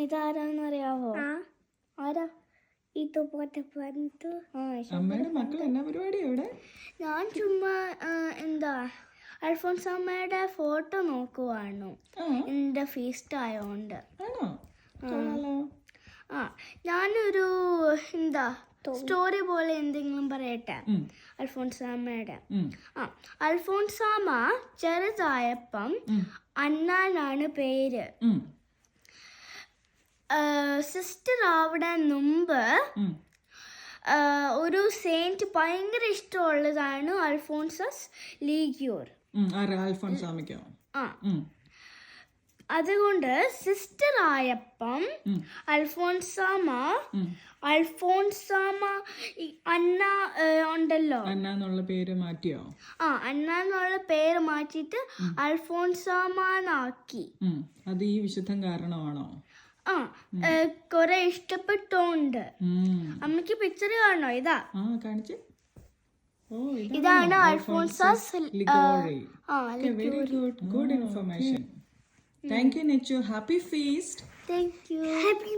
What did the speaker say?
ഇതാരാന്നറിയാവോ? ആരാ? ഇതുപോലെ വന്നു. അമ്മയുടെ മക്കൾ എന്നാ പരിപാടി അവിടെ? ഞാൻ ചുമ്മാ അൽഫോൻസാമ്മയുടെ ഫോട്ടോ നോക്കുവാണ്. എന്റെ ഫീസ്റ്റ് ആയോണ്ട്. ആണോ? കൊള്ളാലോ. ഞാനൊരു സ്റ്റോറി പോലെ എന്തെങ്കിലും പറയട്ടെ അൽഫോൻസാമ്മയുടെ. അൽഫോൻസാമ്മ ചെറുതായപ്പം അന്നാനാണ് പേര്. സിസ്റ്റർ ആവിടെ മുമ്പ് ഒരു സെയിന്റ് ഭയങ്കര ഇഷ്ടമുള്ളതാണ് അൽഫോൻസസ് ലീഗിയോർ. അൽഫോൻസാമയ്ക്കോ? അതുകൊണ്ട് സിസ്റ്റർ ആയപ്പം അൽഫോൻസാമ അന്ന ഉണ്ടല്ലോ, അന്ന പേര് മാറ്റിയോ? അന്ന എന്നുള്ള പേര് മാറ്റിയിട്ട് അൽഫോൻസാമാക്കി. അത് ഈ വിശുദ്ധം കാരണമാണോ? കൊറേ ഇഷ്ടപ്പെട്ടോണ്ട്. അമ്മക്ക് പിക്ചർ കാണണോ? ഇതാ കാണിച്ച്. ഇതാണ് Alphonsus Liguori. Very good information. Thank you, Nichu. Happy feast. Thank you. Happy